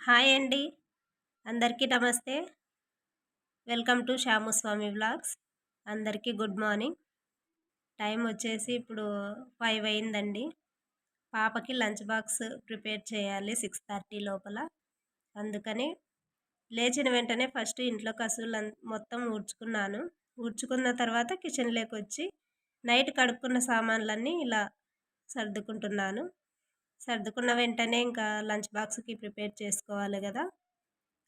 Hi అండి. అందరికీ నమస్తే. Welcome to Shyamuswami vlogs. అందరికీ గుడ్ మార్నింగ్. టైం వచ్చేసి ఇప్పుడు 5 అయిందండి. పాపకి లంచ్ బాక్స్ ప్రిపేర్ చేయాలి 6:30 లోపల. అందుకని లేచిన వెంటనే ఫస్ట్ ఇంట్లో కసువులు మొత్తం ఊడ్చుకున్నాను. ఊడ్చుకున్న తర్వాత కిచెన్‌లోకొచ్చి నైట్ కడుక్కున్న సామాన్లన్నీ ఇలా సర్దుకుంటున్నాను. సర్దుకున్న వెంటనే ఇంకా లంచ్ బాక్స్‌కి ప్రిపేర్ చేసుకోవాలి గదా!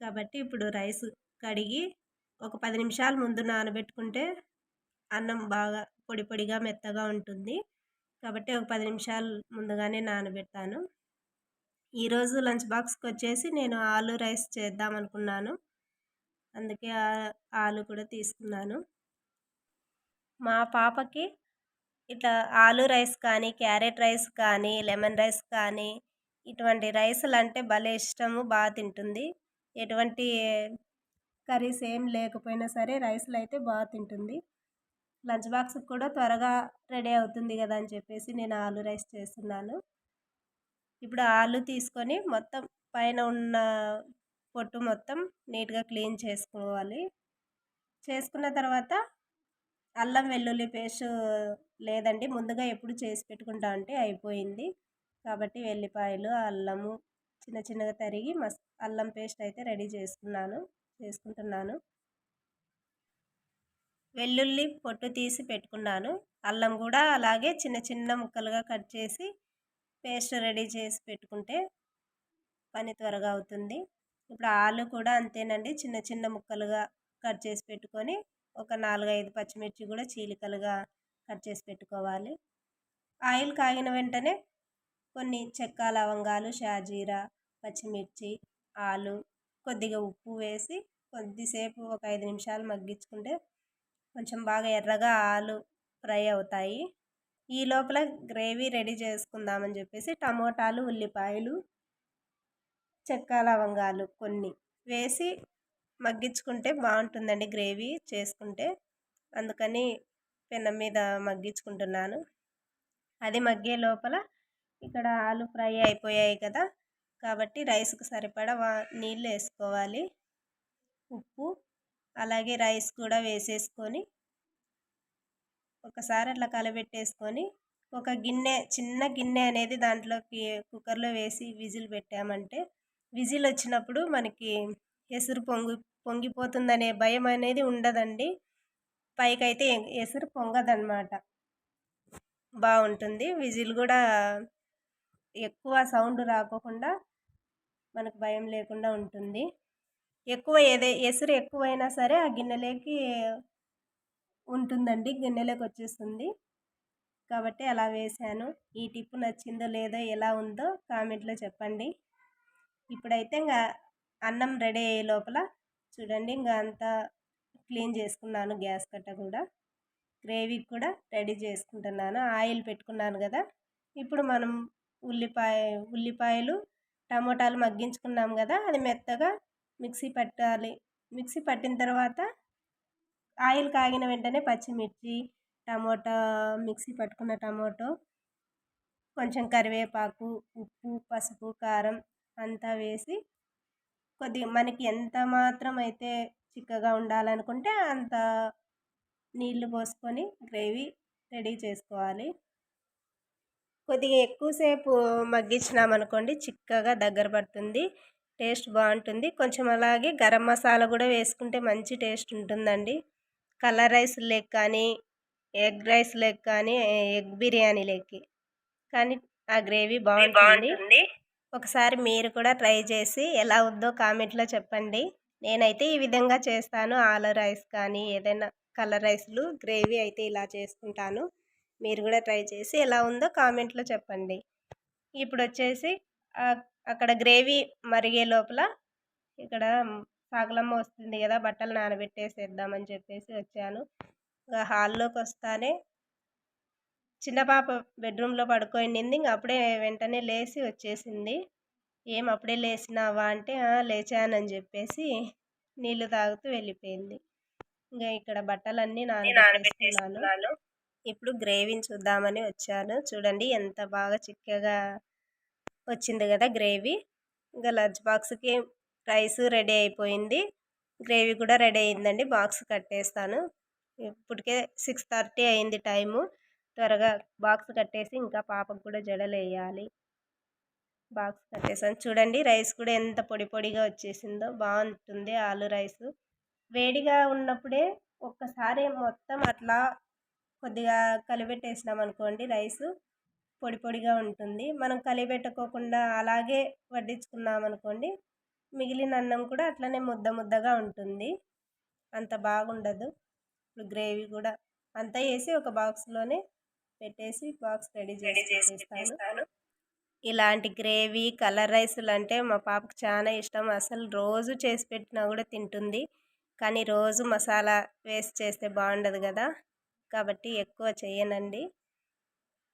కాబట్టి ఇప్పుడు రైస్ కడిగి ఒక 10 నిమిషాల ముందు నానబెట్టుకుంటే అన్నం బాగా పొడి పొడిగా మెత్తగా ఉంటుంది. కాబట్టి ఒక 10 నిమిషాలు ముందుగానే నానబెట్టాను. ఈరోజు లంచ్ బాక్స్‌కొచ్చేసి నేను ఆలు రైస్ చేద్దామనుకున్నాను. అందుకే ఆలు కూడా తీసుకున్నాను. మా పాపకి ఇట్లా ఆలు రైస్ కానీ, క్యారెట్ రైస్ కానీ, లెమన్ రైస్ కానీ ఇటువంటి రైసులంటే భలే ఇష్టము. తింటుంది. ఎటువంటి కర్రీస్ ఏం లేకపోయినా సరే రైస్‌లయితే తింటుంది. లంచ్ బాక్స్‌కి కూడా త్వరగా రెడీ అవుతుంది గదా అని చెప్పేసి నేను ఆలు రైస్ చేస్తున్నాను. ఇప్పుడు ఆలు తీసుకొని మొత్తం పైన ఉన్న పొట్టు మొత్తం నీట్‌గా క్లీన్ చేసుకోవాలి. చేసుకున్న తర్వాత అల్లం వెల్లుల్లి పేస్టు లేదండి. ముందుగా ఎప్పుడు చేసి పెట్టుకుంటా అంటే అయిపోయింది. కాబట్టి వెల్లిపాయలు, అల్లము చిన్న చిన్నగా తరిగి అల్లం పేస్ట్ అయితే రెడీ చేసుకుంటున్నాను. వెల్లుల్లి పొట్టు తీసి పెట్టుకున్నాను. అల్లం కూడా అలాగే చిన్న చిన్న ముక్కలుగా కట్ చేసి పేస్ట్ రెడీ చేసి పెట్టుకుంటే పని త్వరగా అవుతుంది. ఇప్పుడు ఆలు కూడా అంతేనండి. చిన్న చిన్న ముక్కలుగా కట్ చేసి పెట్టుకొని ఒక 4, 5 పచ్చిమిర్చి కూడా చీలికలుగా కట్ చేసి పెట్టుకోవాలి. ఆయిల్ కాగిన వెంటనే కొన్ని చెక్క, లవంగాలు, షాజీరా, పచ్చిమిర్చి, ఆలు, కొద్దిగా ఉప్పు వేసి కొద్దిసేపు ఒక 5 నిమిషాలు మగ్గించుకుంటే కొంచెం బాగా ఎర్రగా ఆలు ఫ్రై అవుతాయి. ఈ లోపల గ్రేవీ రెడీ చేసుకుందామని చెప్పేసి టమోటాలు, ఉల్లిపాయలు, చెక్క, లవంగాలు కొన్ని వేసి మగ్గించుకుంటే బాగుంటుందండి గ్రేవీ చేసుకుంటే. అందుకని పెనం మీద మగ్గించుకుంటున్నాను. అది మగ్గే లోపల ఇక్కడ ఆలు ఫ్రై అయిపోయాయి కదా! కాబట్టి రైస్‌కి సరిపడా నీళ్ళు వేసుకోవాలి. ఉప్పు అలాగే రైస్ కూడా వేసేసుకొని ఒకసారి అట్లా కలబెట్టేసుకొని ఒక చిన్న గిన్నె అనేది దాంట్లోకి కుక్కర్‌లో వేసి విజిల్ పెట్టామంటే విజిల్ వచ్చినప్పుడు మనకి ఎసురు పొంగిపోతుందనే భయం అనేది ఉండదండి. పైకైతే ఎసురు పొంగదనమాట. బాగుంటుంది. విజిల్ కూడా ఎక్కువ సౌండ్ రాకోకుండా మనకు భయం లేకుండా ఉంటుంది. ఎసురు ఎక్కువైనా సరే ఆ గిన్నెలోకి ఉంటుందండి. గిన్నెలోకి వచ్చేస్తుంది. కాబట్టి అలా వేశాను. ఈ టిప్ నచ్చిందో లేదో ఎలా ఉందో కామెంట్లో చెప్పండి. ఇప్పుడైతే ఇంకా అన్నం రెడీ అయ్యే లోపల చూడండి ఇంకా అంతా క్లీన్ చేసుకున్నాను. గ్యాస్ కట్ట కూడా గ్రేవీకి కూడా రెడీ చేసుకుంటున్నాను. ఆయిల్ పెట్టుకున్నాను కదా! ఇప్పుడు మనం ఉల్లిపాయలు, టమోటాలు మగ్గించుకున్నాం కదా! అది మెత్తగా మిక్సీ పట్టాలి. మిక్సీ పట్టిన తర్వాత ఆయిల్ కాగిన వెంటనే పచ్చిమిర్చి, టమోటా మిక్సీ పట్టుకున్న టమోటో, కొంచెం కరివేపాకు, ఉప్పు, పసుపు, కారం అంతా వేసి కొద్దిగా మనకి ఎంత మాత్రం అయితే చిక్కగా ఉండాలనుకుంటే అంత నీళ్లు పోసుకొని గ్రేవీ రెడీ చేసుకోవాలి. కొద్దిగా ఎక్కువసేపు మగ్గించినామనుకోండి చిక్కగా దగ్గర పడుతుంది. టేస్ట్ బాగుంటుంది. కొంచెం అలాగే గరం మసాలా కూడా వేసుకుంటే మంచి టేస్ట్ ఉంటుందండి. కలర్ రైస్ లేక్ కానీ, ఎగ్ రైస్ లేక్ కానీ, ఎగ్ బిర్యానీ లేక్కి కానీ ఆ గ్రేవీ బాగుంటుంది. ఒకసారి మీరు కూడా ట్రై చేసి ఎలా ఉందో కామెంట్లో చెప్పండి. నేనైతే ఈ విధంగా చేస్తాను. ఆలు రైస్ కానీ ఏదైనా కలర్ రైస్లు గ్రేవీ అయితే ఇలా చేసుకుంటాను. మీరు కూడా ట్రై చేసి ఎలా ఉందో కామెంట్లో చెప్పండి. ఇప్పుడు వచ్చేసి అక్కడ గ్రేవీ మరిగే లోపల ఇక్కడ సాగలమ్మ వస్తుంది కదా! బట్టలు నానబెట్టేసేద్దామని చెప్పేసి వచ్చాను. హాల్లోకి వస్తానే చిన్న పాప బెడ్రూమ్లో పడుకోనింది. ఇంక అప్పుడే వెంటనే లేచి వచ్చేసింది. అప్పుడే లేచినావా అంటే లేచానని చెప్పేసి నీళ్లు తాగుతూ వెళ్ళిపోయింది. ఇంకా ఇక్కడ బట్టలన్నీ నానబెట్టేసుకున్నాను. ఇప్పుడు గ్రేవీని చూద్దామని వచ్చాను. చూడండి ఎంత బాగా చిక్కగా వచ్చింది కదా గ్రేవీ. ఇంకా లంచ్ బాక్స్కి రైస్ రెడీ అయిపోయింది, గ్రేవీ కూడా రెడీ అయిందండి. బాక్స్ కట్టేస్తాను. ఇప్పటికే 6:30 అయింది టైము. త్వరగా బాక్స్ కట్టేసి ఇంకా పాపకు కూడా జడలు వేయాలి. బాక్స్ కట్టేసాను. చూడండి రైస్ కూడా ఎంత పొడి పొడిగా వచ్చేసిందో, బాగుంటుంది ఆలు రైసు. వేడిగా ఉన్నప్పుడే ఒక్కసారి మొత్తం అట్లా కొద్దిగా కలిపెట్టేసినాం అనుకోండి, రైసు పొడి పొడిగా ఉంటుంది. మనం కలిపెట్టుకోకుండా అలాగే వడ్డించుకున్నాం అనుకోండి, మిగిలిన అన్నం కూడా అట్లనే ముద్ద ముద్దగా ఉంటుంది, అంత బాగుండదు. ఇప్పుడు గ్రేవీ కూడా అంతా వేసి ఒక బాక్స్లోనే పెట్టేసి బాక్స్ రెడీ చేసి పెట్టేస్తాను. ఇలాంటి గ్రేవీ కలర్ రైసులు అంటే మా పాపకు చాలా ఇష్టం. అసలు రోజు చేసి పెట్టినా కూడా తింటుంది, కానీ రోజు మసాలా వేసి చేస్తే బాగుండదు కదా, కాబట్టి ఎక్కువ చేయనండి.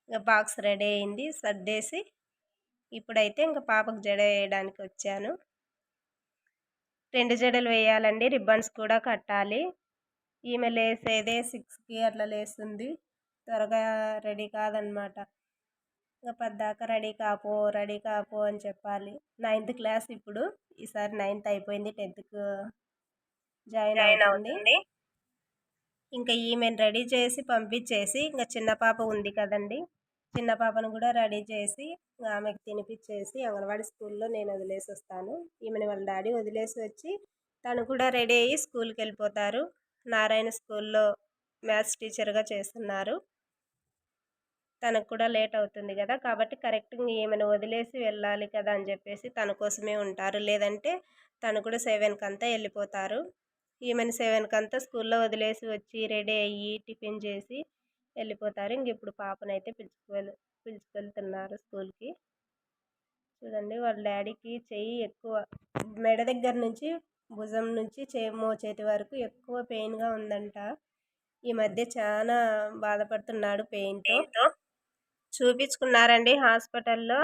ఇంకా బాక్స్ రెడీ అయింది, సర్దేసి ఇప్పుడైతే ఇంకా పాపకు జడ వేయడానికి వచ్చాను. 2 జడలు వేయాలండి, రిబ్బన్స్ కూడా కట్టాలి. ఈమె లేసేదే 6కి అట్లా లేస్తుంది, త్వరగా రెడీ కాదనమాట. ఇంకా పద్దాకా రెడీ కాపో అని చెప్పాలి. 9th క్లాస్ ఇప్పుడు, ఈసారి 9th అయిపోయింది, 10థ్కు జాయిన్ అవుతుంది. ఇంకా ఈమెను రెడీ చేసి పంపించేసి ఇంకా చిన్న పాప ఉంది కదండి, చిన్న పాపను కూడా రెడీ చేసి ఆమెకు తినిపించేసి అంగన్వాడీ స్కూల్లో నేను వదిలేసి వస్తాను. ఈమెను వాళ్ళ డాడీ వదిలేసి వచ్చి తను కూడా రెడీ అయ్యి స్కూల్కి వెళ్ళిపోతారు. నారాయణ స్కూల్లో మ్యాథ్స్ టీచర్గా చేస్తున్నారు. తనకు కూడా లేట్ అవుతుంది కదా, కాబట్టి కరెక్ట్గా ఈమెను వదిలేసి వెళ్ళాలి కదా అని చెప్పేసి తన కోసమే ఉంటారు. లేదంటే తను కూడా 7కి అంతా వెళ్ళిపోతారు. ఈమెను 7కి అంతా స్కూల్లో వదిలేసి వచ్చి రెడీ అయ్యి టిఫిన్ చేసి వెళ్ళిపోతారు. ఇంక ఇప్పుడు పాపనైతే పిలుచుకెళ్తున్నారు స్కూల్కి. చూడండి వాళ్ళ డాడీకి చెయ్యి ఎక్కువ, మెడ దగ్గర నుంచి భుజం నుంచి మోచేతి వరకు ఎక్కువ పెయిన్గా ఉందంట. ఈ మధ్య చాలా బాధపడుతున్నాడు పెయిన్తో. చూపించుకున్నారండి హాస్పిటల్లో.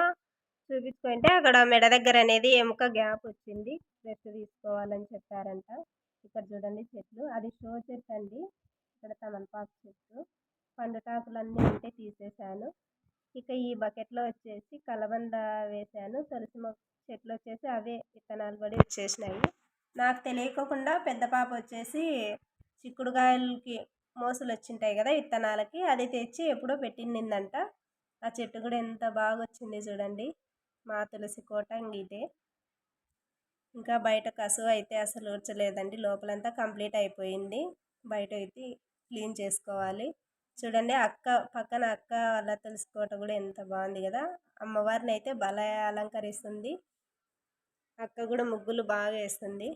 చూపించుకుంటే అక్కడ మెడ దగ్గర అనేది ఎముక గ్యాప్ వచ్చింది, రెస్ట్ తీసుకోవాలని చెప్పారంట. ఇక్కడ చూడండి చెట్లు, అది షో చెట్టు అండి. ఇక్కడ తమలపాకు చెట్టు, పండుటాకులన్నీ ఉంటే తీసేశాను. ఇక ఈ బకెట్లో వచ్చేసి కలబంద వేశాను, తులసి చెట్లు వచ్చేసి అవే విత్తనాలు పడి వచ్చేసినాయి. నాకు తెలియకోకుండా పెద్ద పాప వచ్చేసి చిక్కుడుకాయలకి మోసులు వచ్చింటాయి కదా విత్తనాలకి, అది తెచ్చి ఎప్పుడో పెట్టిందంట. ఆ చెట్టు కూడా ఎంత బాగా వచ్చింది చూడండి, మా తులసి కోట ఇదే. ఇంకా బయట కసువు అయితే అసలు ఊడ్చలేదండి, లోపలంతా కంప్లీట్ అయిపోయింది, బయట అయితే క్లీన్ చేసుకోవాలి. చూడండి పక్కన అక్క వాళ్ళ తులసి కోట కూడా ఎంత బాగుంది కదా, అమ్మవారిని అయితే భలే అలంకరిస్తుంది. అక్క కూడా ముగ్గులు బాగా వేస్తుంది,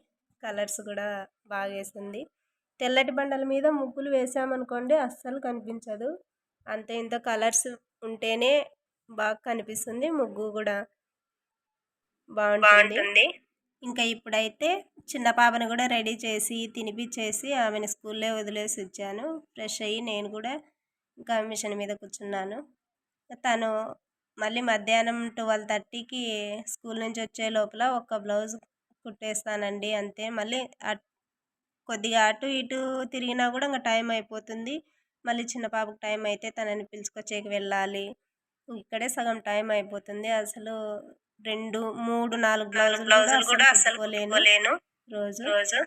కలర్స్ కూడా బాగా వేస్తుంది. తెల్లటి బండల మీద ముగ్గులు వేసామనుకోండి అస్సలు కనిపించదు, అంత ఇంత కలర్స్ ఉంటేనే బాగా కనిపిస్తుంది, ముగ్గు కూడా బాగుంటుంది. ఇంకా ఇప్పుడైతే చిన్న పాపను కూడా రెడీ చేసి తినిపించేసి ఆమెను స్కూల్లో వదిలేసి వచ్చాను. ఫ్రెష్ అయ్యి నేను కూడా ఇంకా మిషన్ మీద కూర్చున్నాను. తను మళ్ళీ మధ్యాహ్నం 12:30కి స్కూల్ నుంచి వచ్చే లోపల ఒక బ్లౌజ్ కుట్టేస్తానండి, అంతే. మళ్ళీ కొద్దిగా అటు ఇటు తిరిగినా కూడా ఇంకా టైం అయిపోతుంది. మళ్ళీ చిన్న పాపకు టైం అయితే తనని పిలుచుకొచ్చేకి వెళ్ళాలి, ఇక్కడే సగం టైం అయిపోతుంది. అసలు 2, 3, 4 బ్లౌజులు కూడా అసలు కుట్టుకోలేను రోజు.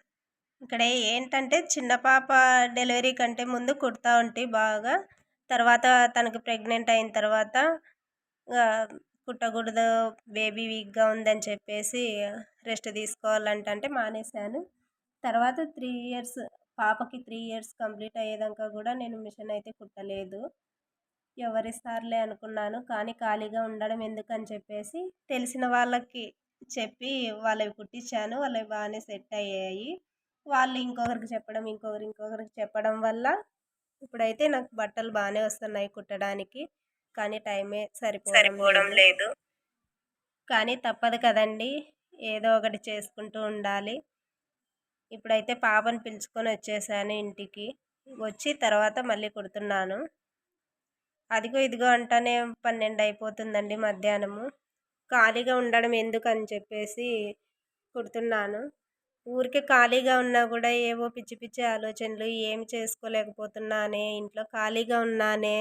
ఇక్కడ ఏంటంటే చిన్న పాప డెలివరీ కంటే ముందు కుడతా ఉంటే బాగా, తర్వాత తనకు ప్రెగ్నెంట్ అయిన తర్వాత కుట్టకూడదు, బేబీ వీక్గా ఉందని చెప్పేసి రెస్ట్ తీసుకోవాలంటే మానేశాను. తర్వాత 3 ఇయర్స్ పాపకి 3 ఇయర్స్ కంప్లీట్ అయ్యేదాకా కూడా నేను మిషన్ అయితే కుట్టలేదు. ఎవరిస్తారులే అనుకున్నాను, కానీ ఖాళీగా ఉండడం ఎందుకని చెప్పేసి తెలిసిన వాళ్ళకి చెప్పి వాళ్ళవి కుట్టించాను. వాళ్ళవి బాగానే సెట్ అయ్యాయి. వాళ్ళు ఇంకొకరికి చెప్పడం వల్ల ఇప్పుడైతే నాకు బట్టలు బాగానే వస్తున్నాయి కుట్టడానికి, కానీ టైమే సరిపోవడం లేదు. కానీ తప్పదు కదండి, ఏదో ఒకటి చేసుకుంటూ ఉండాలి. ఇప్పుడైతే పాపను పిలుచుకొని వచ్చేసాను ఇంటికి, వచ్చి తర్వాత మళ్ళీ కుడుతున్నాను. అదిగో ఇదిగో అంటానే 12 అయిపోతుందండి మధ్యాహ్నము. ఖాళీగా ఉండడం ఎందుకని చెప్పేసి కుడుతున్నాను. ఊరికే ఖాళీగా ఉన్నా కూడా ఏవో పిచ్చి పిచ్చి ఆలోచనలు, ఏమి చేసుకోలేకపోతున్నానే, ఇంట్లో ఖాళీగా ఉన్నానే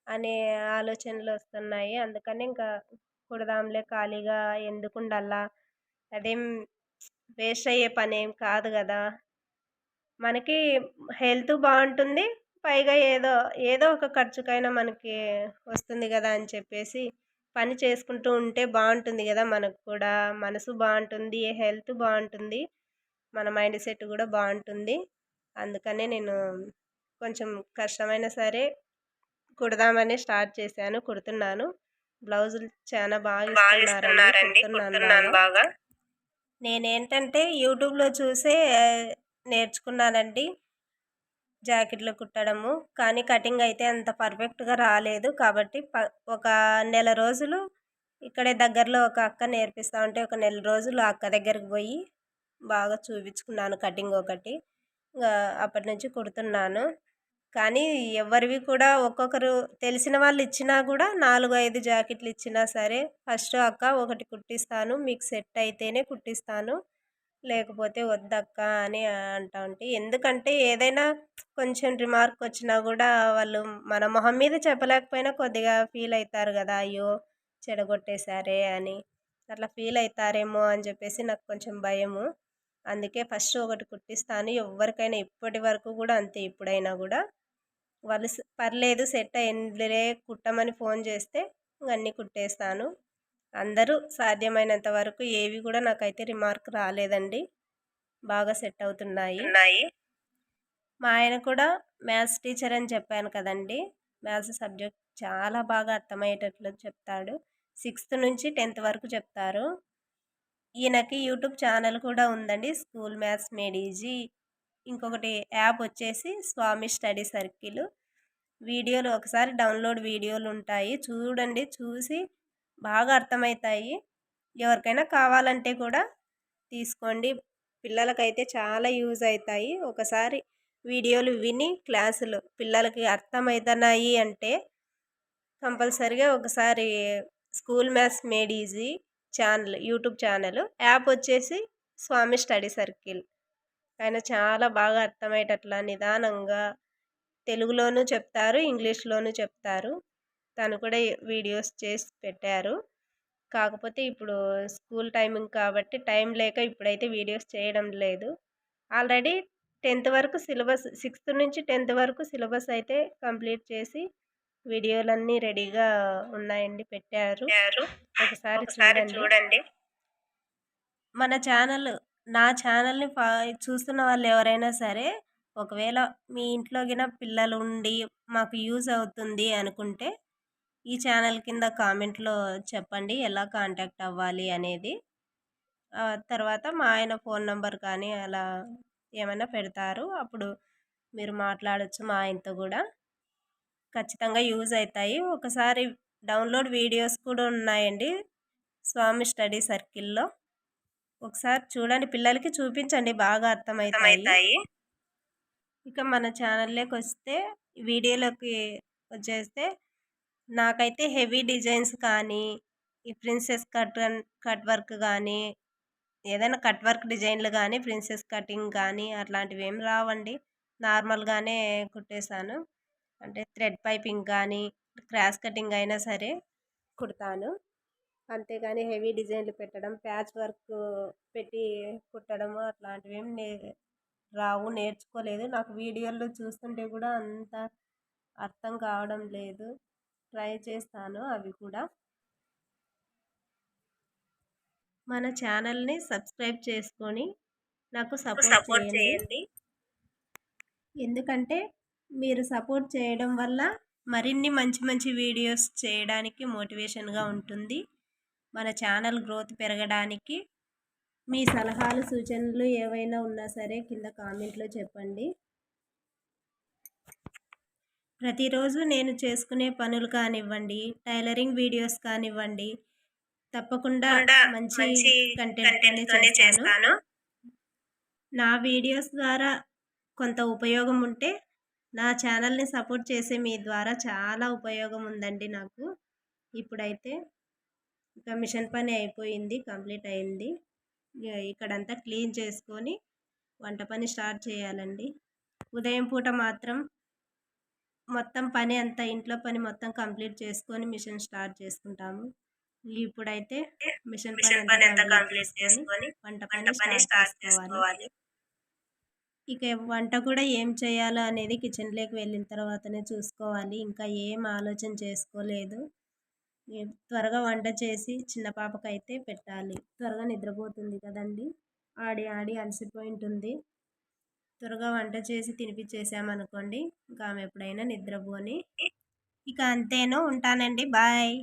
అనే ఆలోచనలు వస్తున్నాయి. అందుకని ఇంకా కుడదాంలే, ఖాళీగా ఎందుకు ఉండాలా, అదేం వేస్ట్ అయ్యే పనేం కాదు గదా! మనకి హెల్త్ బావుంటుంది. పైగా ఏదో ఒక ఖర్చుకైనా మనకి వస్తుంది గదా! అని చెప్పేసి పని చేసుకుంటూ ఉంటే బావుంటుంది గదా! మనకు కూడా మనసు బావుంటుంది, హెల్త్ బావుంటుంది, మన మైండ్ సెట్ గూడా బావుంటుంది. అందుకనే నేను కొంచెం కష్టమైనా సరే కుడదామని స్టార్ట్ చేశాను. కుడుతున్నాను. బ్లౌజులు చానా బాగిస్తున్నారండి. కుడుతున్నాను బాగా. నేనేంటంటే యూట్యూబ్‌లో చూసే నేర్చుకున్నానండి జాకెట్లు కుట్టడము. కానీ కటింగ్ అయితే అంత పర్ఫెక్ట్‌గా రాలేదు. కాబట్టి ఒక నెల రోజులు ఇక్కడే దగ్గరలో ఒక అక్క నేర్పిస్తా ఉంటే ఒక నెల రోజులు ఆ అక్క దగ్గరికి పోయి బాగా చూపించుకున్నాను కటింగ్ ఒకటి. ఇంగా అప్పటి నుంచి కుడుతున్నాను. కానీ ఎవరివి కూడా ఒక్కొక్కరు తెలిసిన వాళ్ళు ఇచ్చినా గూడా 4, 5 జాకెట్లు ఇచ్చినా సరే ఫస్ట్ అక్క ఒకటి కుట్టిస్తాను. మీకు సెట్ అయితేనే కుట్టిస్తాను. లేకపోతే వద్దక్క అని అంటా ఉంటి. ఎందుకంటే ఏదైనా కొంచెం రిమార్క్ వచ్చినా గూడా వాళ్ళు మన మొహం మీద చెప్పలేకపోయినా కొద్దిగా ఫీల్ అయితారు గదా! అయ్యో! చెడగొట్టేశారే అని. అట్లా ఫీల్ అయితారేమో అని జెప్పేసి నాకు కొంచెం భయము. అందుకే ఫస్ట్ ఒకటి కుట్టిస్తాను. ఎవ్వరికైనా ఇప్పటి వరకు గూడా అంతే ఇప్పుడైనా గూడా. వాళ్ళు పర్లేదు సెట్ అయిందిలే కుట్టమని ఫోన్ చేస్తే ఇంక అన్నీ కుట్టేస్తాను. అందరూ సాధ్యమైనంత వరకు ఏవి కూడా నాకైతే రిమార్క్ రాలేదండి. బాగా సెట్ అవుతున్నాయి. మా ఆయన కూడా మ్యాథ్స్ టీచర్ అని చెప్పాను కదండీ! మ్యాథ్స్ సబ్జెక్ట్ చాలా బాగా అర్థమయ్యేటట్లు చెప్తాడు. 6థ్ నుంచి 10థ్ వరకు చెప్తారు. ఈయనకి యూట్యూబ్ ఛానల్ కూడా ఉందండి. School maths made easy. ఇంకొకటి యాప్ వచ్చేసి స్వామి స్టడీ సర్కిల్. వీడియోలు ఒకసారి డౌన్లోడ్ వీడియోలు ఉంటాయి. చూడండి. చూసి బాగా అర్థమవుతాయి. ఎవరికైనా కావాలంటే కూడా తీసుకోండి. పిల్లలకైతే చాలా యూజ్ అవుతాయి. ఒకసారి వీడియోలు విని క్లాసులు పిల్లలకి అర్థమవుతున్నాయి అంటే కంపల్సరిగా ఒకసారి school maths made easy channel YouTube channel, app వచ్చేసి స్వామి స్టడీ సర్కిల్. ఆయన చాలా బాగా అర్థమయ్యేటట్లా నిదానంగా తెలుగులోనూ చెప్తారు, ఇంగ్లీష్‌లోనూ చెప్తారు. తను కూడా వీడియోస్ చేసి పెట్టారు. కాకపోతే ఇప్పుడు స్కూల్ టైమింగ్ కాబట్టి టైం లేక ఇప్పుడైతే వీడియోస్ చేయడం లేదు. ఆల్రెడీ 10థ్ వరకు సిలబస్ 6థ్ నుంచి 10థ్ వరకు సిలబస్ అయితే కంప్లీట్ చేసి వీడియోలన్నీ రెడీగా ఉన్నాయండి. పెట్టారు. ఒకసారి చూడండి. మన ఛానల్ నా ఛానల్‌ని చూస్తున్న వాళ్ళు ఎవరైనా సరే ఒకవేళ మీ ఇంట్లో గిన పిల్లలుండి మాకు యూజ్ అవుతుంది అనుకుంటే ఈ ఛానల్ కింద కామెంట్‌లో చెప్పండి ఎలా కాంటాక్ట్ అవ్వాలి అనేది. తర్వాత మా ఆయన ఫోన్ నంబర్ కానీ అలా ఏమైనా పెడతారు. అప్పుడు మీరు మాట్లాడొచ్చు మా ఆయనతో గూడా. ఖచ్చితంగా యూజ్ అయితాయి. ఒకసారి డౌన్లోడ్ వీడియోస్ కూడా ఉన్నాయండి స్వామి స్టడీ సర్కిల్‌లో. ఒకసారి చూడండి. పిల్లలకి చూపించండి. బాగా అర్థమవుతాయి. ఇక మన ఛానల్లోకొస్తే వీడియోలోకి వచ్చేస్తే నాకైతే హెవీ డిజైన్స్ కానీ, ఈ ప్రిన్సెస్ కట్ వర్క్ కానీ, ఏదైనా కట్ వర్క్ డిజైన్లు కానీ, ప్రిన్సెస్ కటింగ్ కానీ అట్లాంటివి ఏమి రావండి. నార్మల్‌గానే కుట్టేశాను. అంటే థ్రెడ్ పైపింగ్ కానీ, క్రాస్ కటింగ్ అయినా సరే కుడతాను. అంతేగాని హెవీ డిజైన్లు పెట్టడం, ప్యాచ్ వర్క్ పెట్టి కుట్టడము అట్లాంటివేమి రావు, నేర్చుకోలేదు. నాకు వీడియోల్లో చూస్తుంటే కూడా అంత అర్థం కావడం లేదు. ట్రై చేస్తాను అవి కూడా. మన ఛానల్‌ని సబ్స్క్రైబ్ చేసుకొని నాకు సపోర్ట్ చేయండి. ఎందుకంటే మీరు సపోర్ట్ చేయడం వల్ల మరిన్ని మంచి మంచి వీడియోస్ చేయడానికి మోటివేషన్‌గా ఉంటుంది. మన ఛానల్ గ్రోత్ పెరగడానికి మీ సలహాలు, సూచనలు ఏవైనా ఉన్నా సరే కింద కామెంట్‌లో చెప్పండి. ప్రతిరోజు నేను చేసుకునే పనులు కానివ్వండి, టైలరింగ్ వీడియోస్ కానివ్వండి, తప్పకుండా మంచి కంటెంట్‌తోనే చేస్తాను. నా వీడియోస్ ద్వారా కొంత ఉపయోగం ఉంటే నా ఛానల్‌ని సపోర్ట్ చేసే మీ ద్వారా చాలా ఉపయోగం ఉందండి నాకు. ఇప్పుడైతే ఇక మిషన్ పని అయిపోయింది. కంప్లీట్ అయింది. ఇక్కడంతా క్లీన్ చేసుకొని వంట పని స్టార్ట్ చేయాలండి. ఉదయం పూట మాత్రం మొత్తం పని అంతా ఇంట్లో పని మొత్తం కంప్లీట్ చేసుకొని మిషన్ స్టార్ట్ చేసుకుంటాము. ఇప్పుడైతే మిషన్ మిషన్ పని అంతా కంప్లీట్ చేసుకొని వంట వంట పని పని స్టార్ట్ చేసుకోవాలి. ఇక వంట కూడా ఏం చేయాలో అనేది కిచెన్‌లోకి వెళ్ళిన తర్వాతనే చూసుకోవాలి. ఇంకా ఏం ఆలోచన చేసుకోలేదు. త్వరగా వంట చేసి చిన్న పాపకైతే పెట్టాలి. త్వరగా నిద్రపోతుంది కదండీ! ఆడి ఆడి అలసిపోయి ఉంటుంది. త్వరగా వంట చేసి తినిపిచ్చేసామనుకోండి, ఇంకా ఆమె ఎప్పుడైనా నిద్రపోని. ఇక అంతేను. ఉంటానండి. బాయ్.